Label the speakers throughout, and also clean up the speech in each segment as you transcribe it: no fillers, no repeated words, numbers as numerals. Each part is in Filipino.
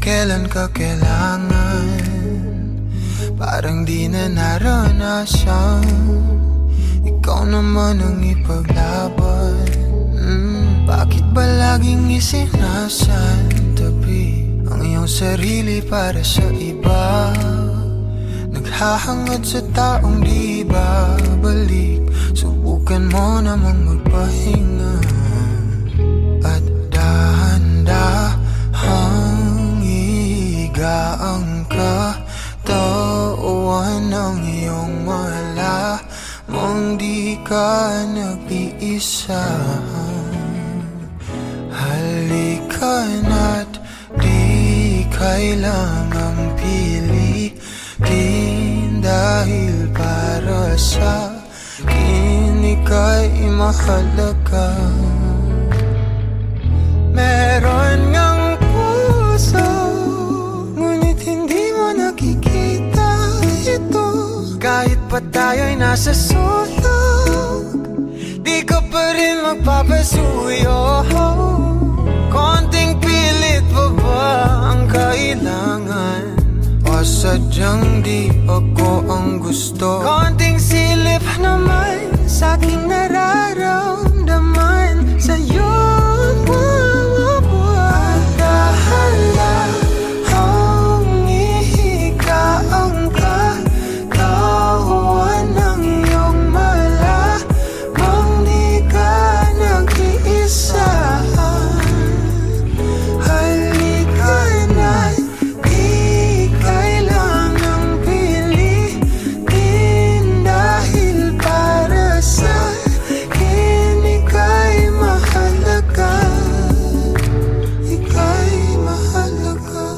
Speaker 1: kailan ka kailangan. Parang di na naranasan, ikaw naman ang ipaglaban. Bakit ba laging isinasantabi ang iyong sarili para sa iba? Naghahangad sa taong di babalik. Subukan mo namang magpahinga at dahan-dahang higaan ka. Tawan ng iyong malamang di ka nag-iisa. Halika na't di kailangang pilitin, dahil para sa akin ika'y mahalaga. Meron ngang puso, ngunit hindi mo nakikita ito. Kahit pa tayo'y nasa sulok, di ka pa rin magpapasuyo. Konting pilit pa ba ang kailangan? O sadyang di ako ang gusto? Konting silip naman sa aking nararamdaman sa'yo. Dahan-dahang ihigaan ka, tawan ng iyong malamang di ka nag-iisa. Halika na't di kailangang pilitin, dahil para sa akin ika'y mahalaga. Ika'y mahalaga.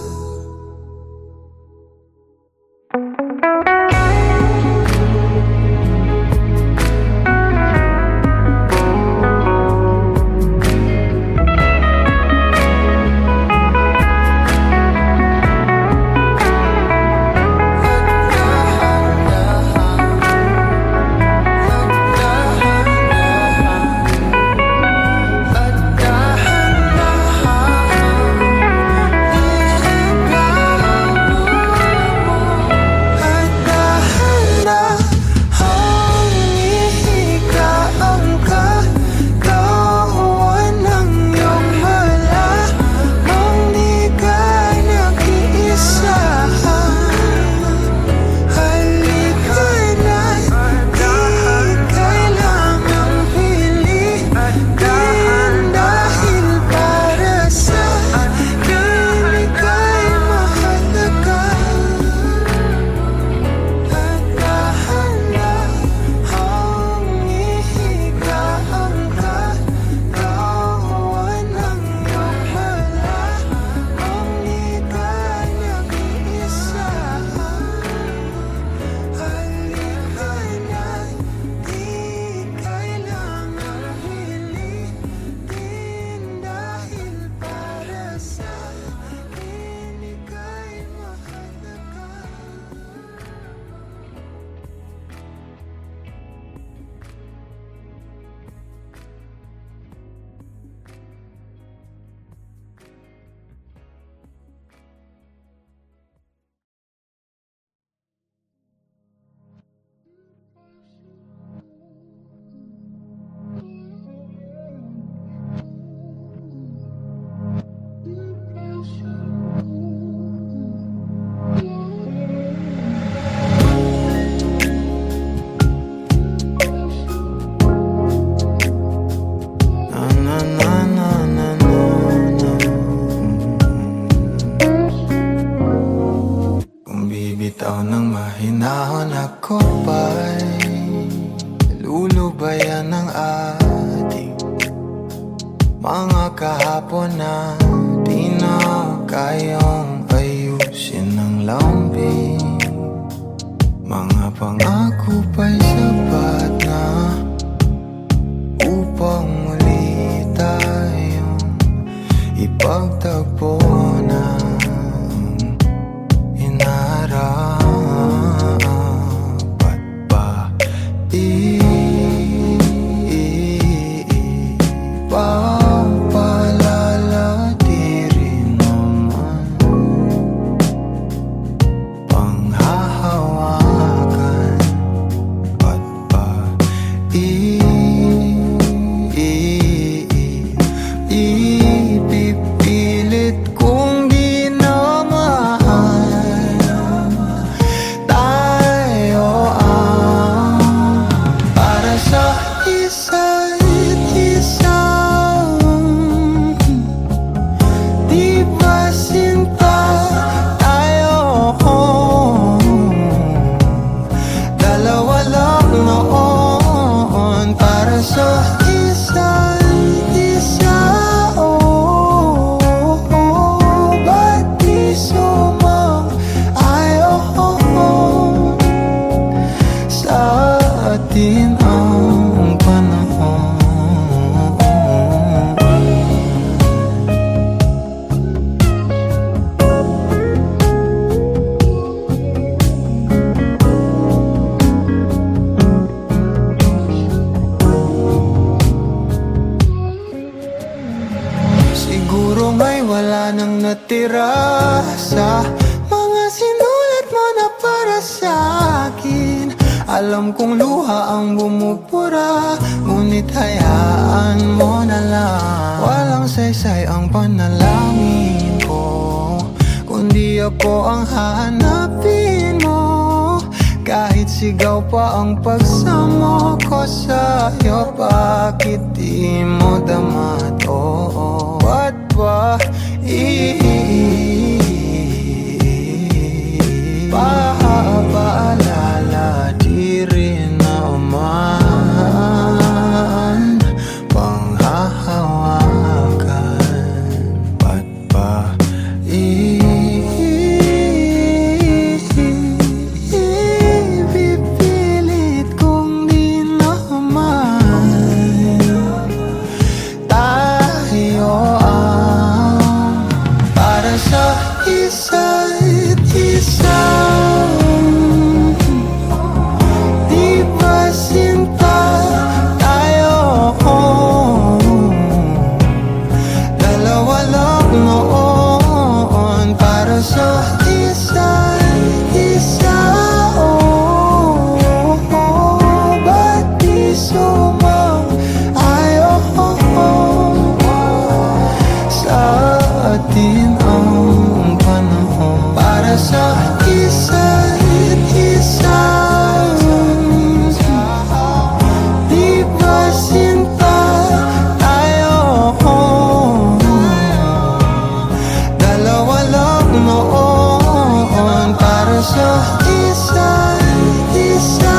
Speaker 1: Bitaw ng mahinahon ako ba'y lulubayan ng ating mga kahapon na di na kayang ayusin ng lambing. Mga pangako pa'y sapat na upang muli tayong ipagtagpo na dapat ba ipapalala di rin naman? Siguro may wala nang natira sa mga sinulat mo na para sa akin. Alam kong luha ang bumubura, ngunit hayaan mo na lang. Walang saysay ang panalangin ko, kundi ako ang hahanapin mo. Kahit sigaw pa ang pagsamo ko sa'yo, bakit di mo dama to? Ba't ba paalala di rin naman panghahawakan? Ba't ba pipilit kong di naman tayo ang para sa isa't isa? Di ba sinta tayo? Dalawa lang noon para sa isa't isa. Ba't di sumang-ayon sa atin ang panahon para sa isa't isa? Di ba sinta tayo? Dalawa lang noon para sa isa't isa.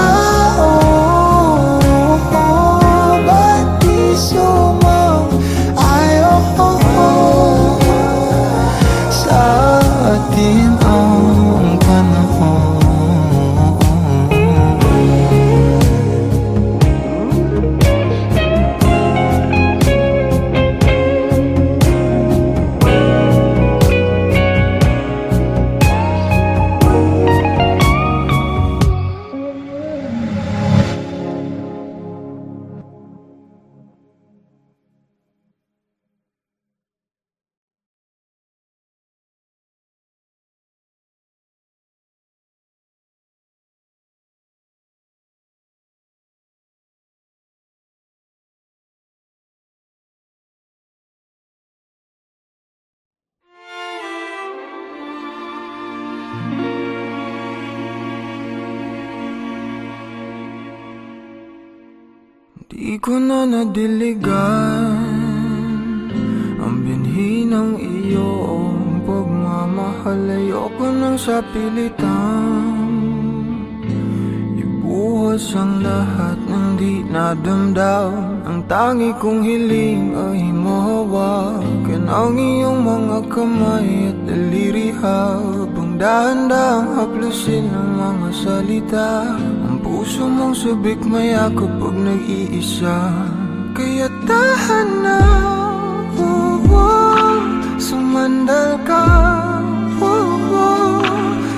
Speaker 1: Ba't di sumang-ayon sa atin ang panahon? Di ko na nadiligan ang binhi ng iyong pagmamahal. Ayoko nang sa pilitan ibuhos ang lahat ng di nadamdam. Ang tangi kong hiling ay mahawakan ang iyong mga kamay at daliri, habang dahan-dahang haplusin ang mga salita. Ang puso mong sabik mayakap pag nag-iisa, kaya tahan na, sumandal ka,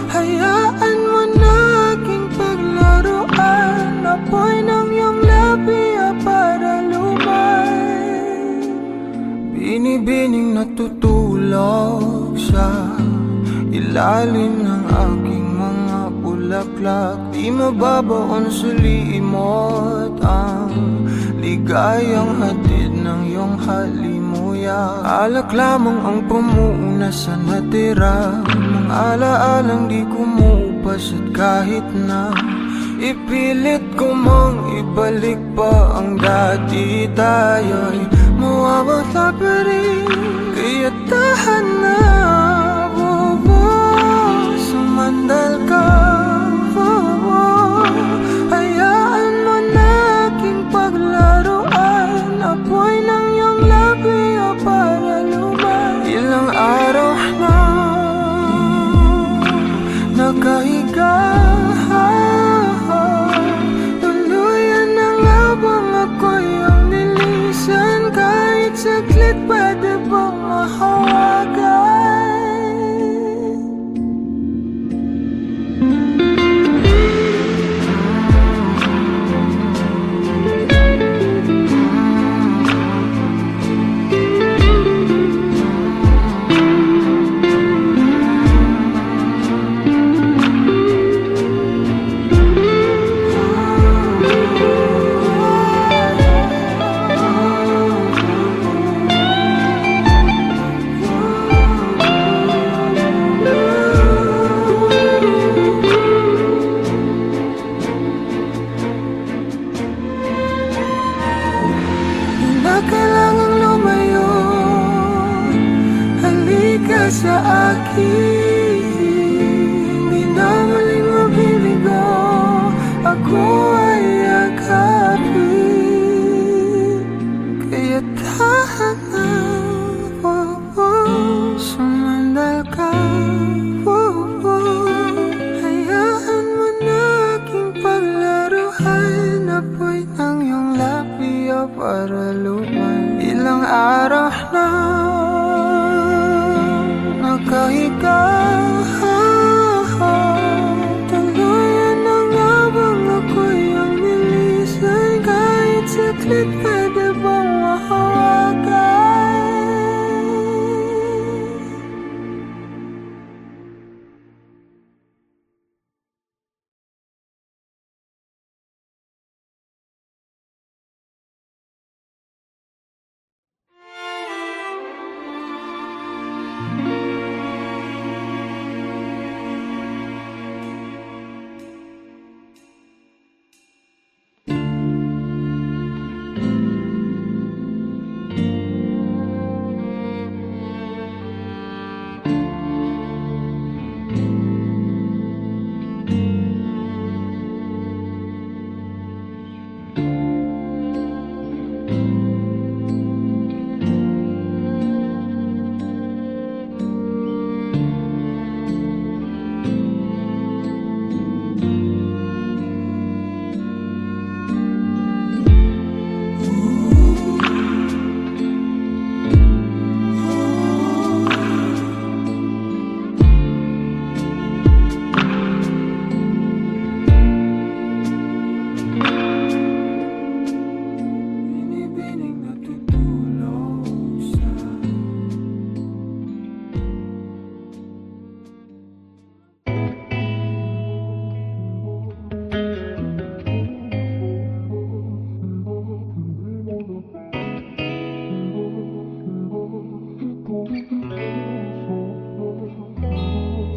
Speaker 1: hayaan mo na aking paglaruan. Apoy ng iyong labi para lumay, binibining natutulog sa ilalim ng aking mga bulaklak. Di mababaon sa limot ang ligayang hatid ng iyong halimuyak. Alak lamang ang pamuuna sa natira, mga alaalang di kumupas. At kahit na ipilit ko mang ibalik pa ang dati, tayo'y mawawala pa rin. Kaya tahan na, sumandal ka, hayaan mo na aking paglaruan. Apoy ng iyong labi para lumay. Ilang araw na nakahiga, tuluyan na nga bang ako'y ang nilisan? Kahit saglit pwede bang mahawagan? ka sa akin. Minamaling mabibigo, ako ay yakapin. Kaya tahan na, sumandal ka, hayaan mo na aking paglaruan. Apoy ng iyong labi para luman. Ilang araw na nakahiga, tuluyan na nga bang ako'y ang nilisay? Kahit saglit pwede bang mahawagan?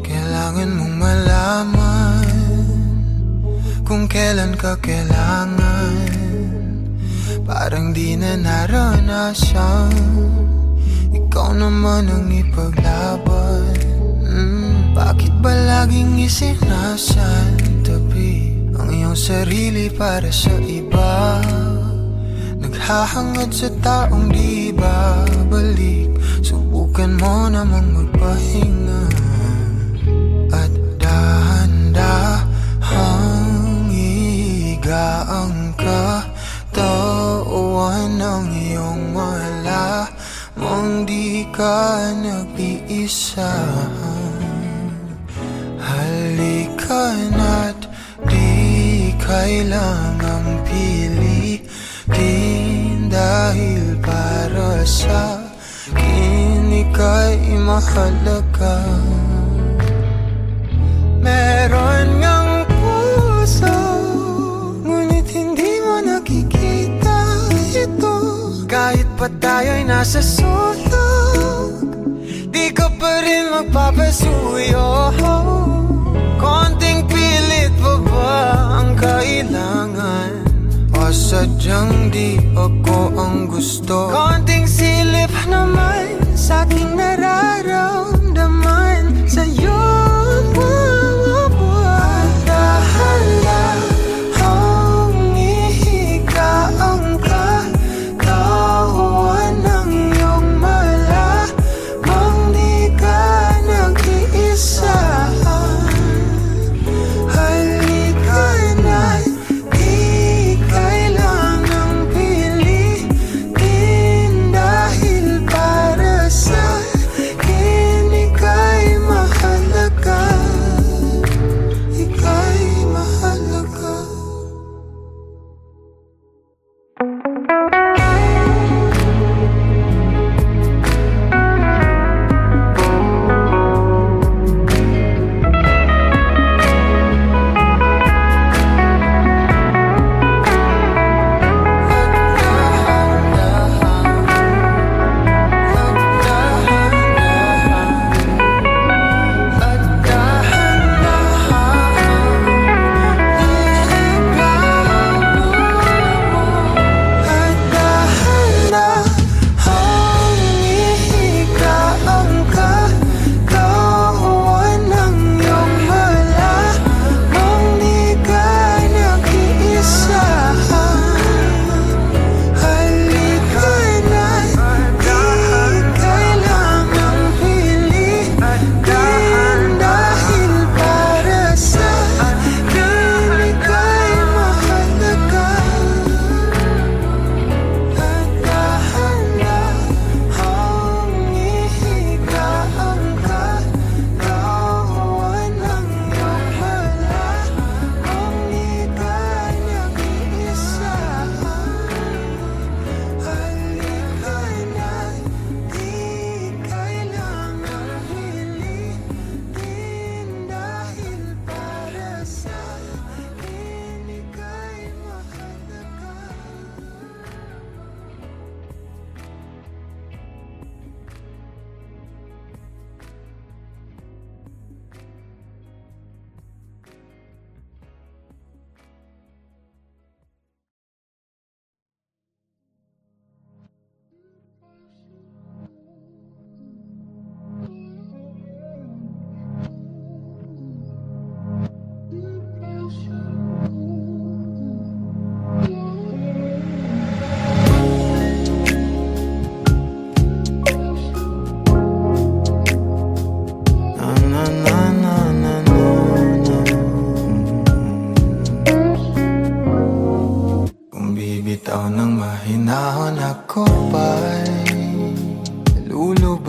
Speaker 1: Kailangan mong malaman kung kailan ka kailangan. Parang di na naranasan, ikaw naman ang ipaglaban. Bakit ba laging isinasantabi ang iyong sarili para sa iba? Naghahangad sa taong di babalik. Subukan mo namang magpahinga at dahan-dahang ihiga ang katawan ng iyong malamang di ka nag-iisa. Halika na't di kailangang pilitin, dahil para sa akin ika'y mahalaga. Meron ngang puso, ngunit hindi mo nakikita ito. Kahit pa tayo'y nasa sulok, di ka pa rin magpapasuyo. Konting pilit pa ba ang kailangan? O sadyang di ako ang gusto? Konting silip naman sa aking nararamdaman sa'yo. Dahan-dahang ihiga ang katawan ng iyong malamang di ka nag-iisa. Halika na't di kailangang pilitin, dahil para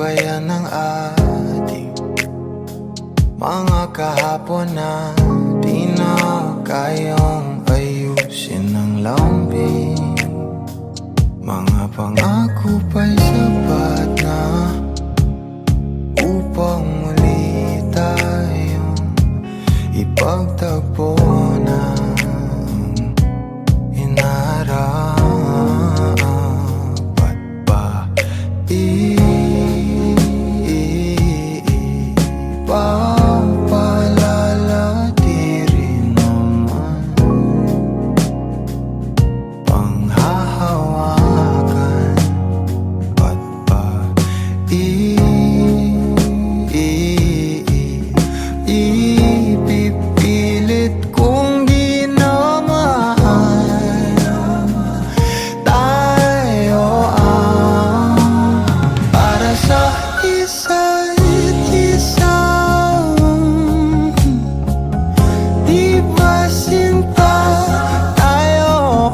Speaker 1: gabayan ng ating mga kahapon na di na kayang ayusin ng lambing. Mga pangako pa'y sapat na upang muli tayong ipagtagpo ng inarapat pa. Ipapalala di rin naman panghahawakan pat pa. Ipipilit kong di na mahal tayo para sa isa't isa. Di ba sinta tayo?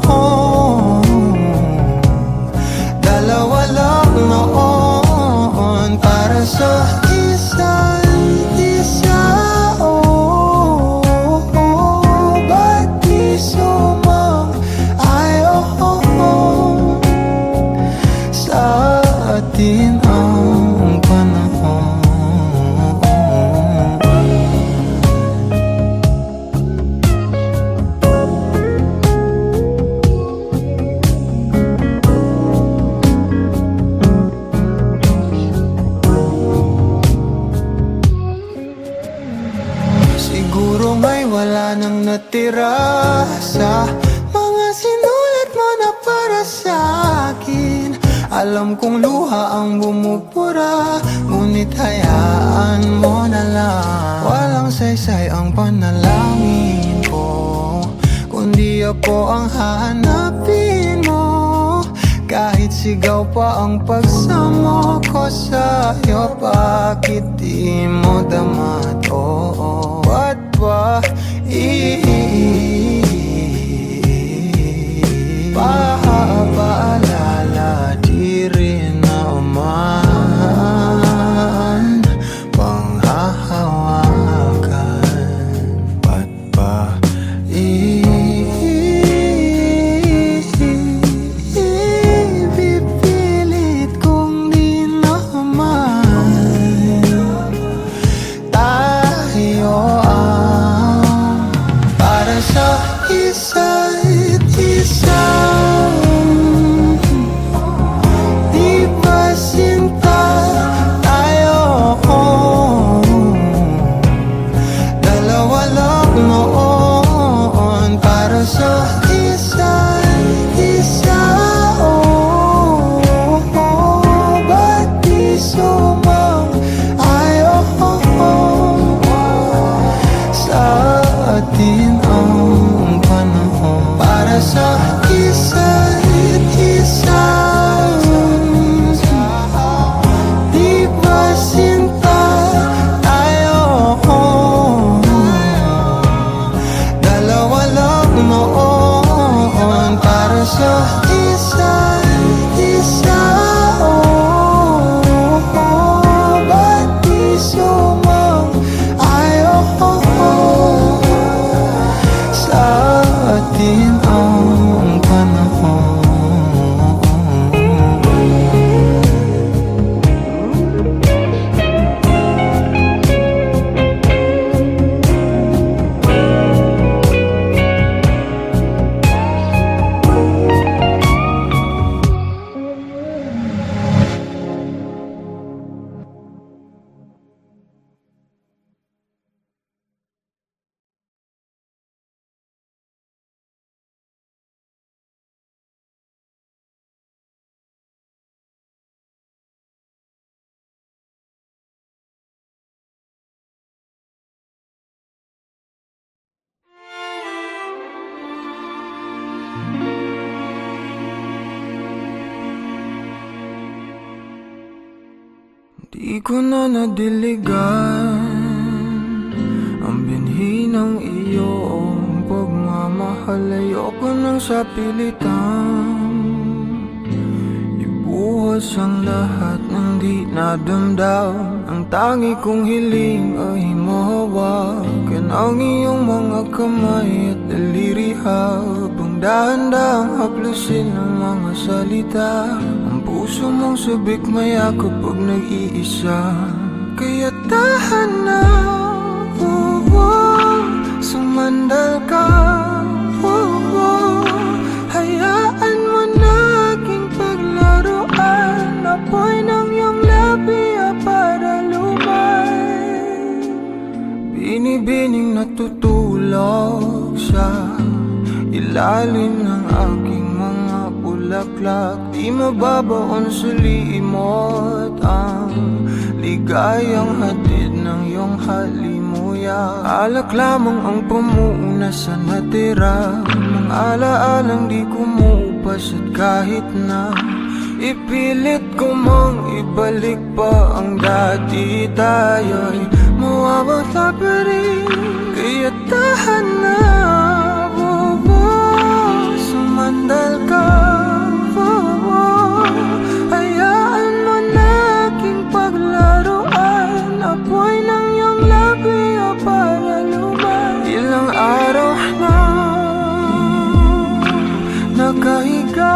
Speaker 1: Dalawa lang noon para sa isa't isa. Ba't di sumang-ayon sa atin ang panahon? Siguro nga'y wala nang natira sa mga sinulat mo na para sa akin. Alam kong luha ang bumubura, ngunit hayaan mo na lang. Walang saysay ang panalangin ko, kundi ako ang hahanapin mo. Kahit sigaw pa ang pagsamo ko sa'yo, bakit di mo dama to? Ba't ba paalala di rin naman panghahawakan? Ba't ba ipipilit kong di naman tayo para sa isa't isa? Di ba sinta tayo? Dalawa lang noon para sa isa't isa. Ba't di sumang-ayon sa atin ang panahon para sa isa't isa? Di ba sinta tayo? Dalawa lang noon para sa isa't isa. Ba't di sumang-ayon sa atin ang panahon? Di ko na nadiligan ang binhi ng iyong pagmamahal. Ayoko nang sa pilitan Ibuhos ang lahat ng di nadamdam. Ang tangi kong hiling ay mahawakan ang iyong mga kamay at daliri, habang dahan-dahang haplusin ang mga salita. Ang puso mong sabik mayakap pag nag-iisa. Kaya tahan na, sumandal ka, hayaan mo na aking paglaruan. Apoy ng iyong labi para lumay. Binibining natutulog sa ilalim ng aking mga bulaklak. Di mababaon sa limot ang ligayang hatid ng iyong halimuyak. Alak lamang ang pamuuna sa natira, mga alaalang di kumupas. At kahit na ipilit ko mang ibalik pa ang dati, tayo'y mawawala pa rin. Kaya tahan na, sumandal ka, hayaan mo na aking paglaruan. Apoy ng iyong labi para lumay. Ilang araw na nakahiga,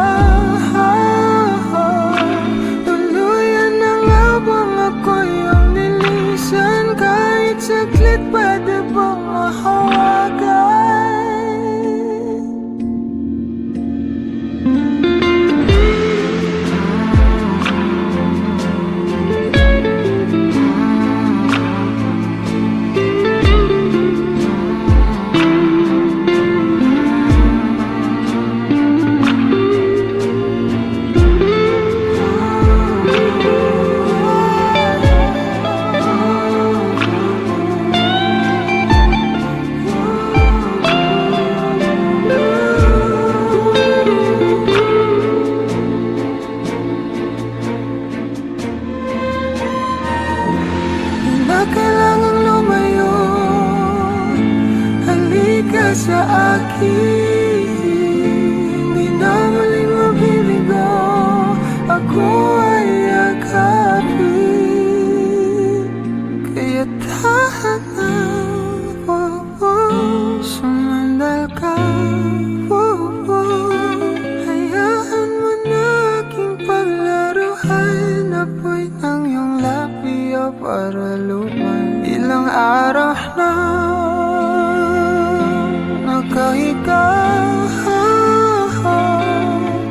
Speaker 1: tuluyan na nga bang ako'y ang nilisan? Kahit saglit pwede bang mahawagan? Kailangang lumayo, halika sa akin. Di na muling mabibigo, ako ay yakapin. Kaya tahan na, sumandal ka, hayaan mo na aking paglaruan. Apoy ng iyong labi para lumay. Ilang araw na nakahiga,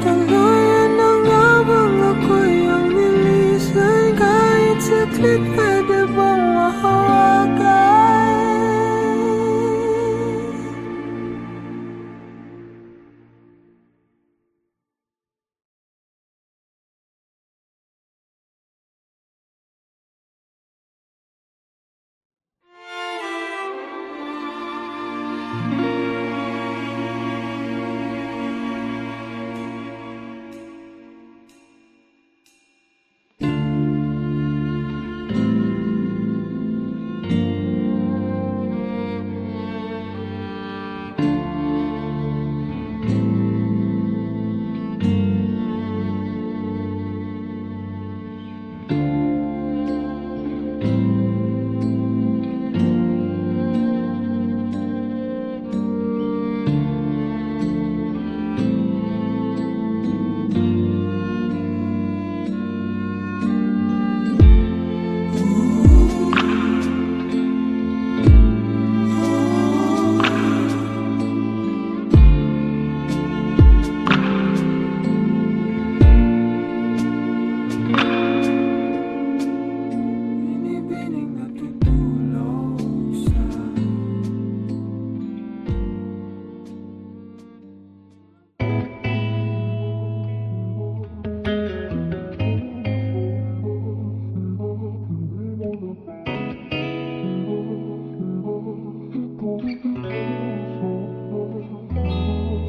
Speaker 1: tuluyan na nga bang ako'y ang nilisan? Kahit saglit pwede bang mahawagan?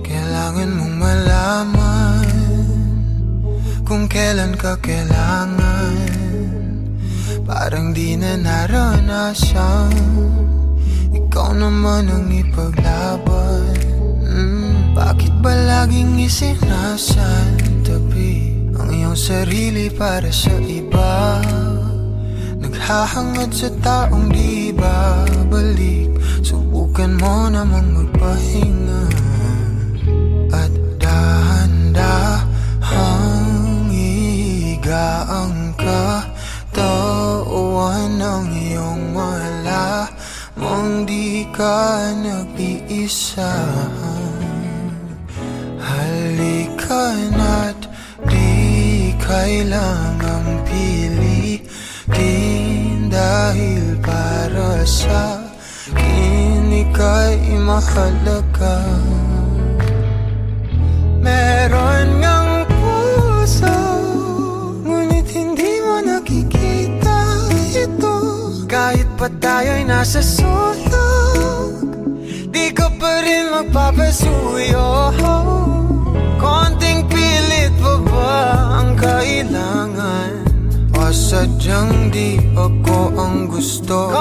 Speaker 1: Kailangan mong malaman kung kailan ka kailangan. Parang di na naranasan, ikaw naman ang ipaglaban. Bakit ba laging isinasantabi ang iyong sarili para sa iba. Naghahangad sa taong di babalik. Subukan mo namang magpahinga at dahan-dahang higa ang katawan ng iyong wala mong di ka nag-iisa. Halika na't di kailangang pilitin, dahil para sa akin ika'y mahalaga. Meron ngang puso, ngunit hindi mo nakikita ito. Kahit pa tayo'y nasa sulok, di ka pa rin magpapasuyo. Konting pilit pa ba ang kailangan? O sadyang di ako ang gusto?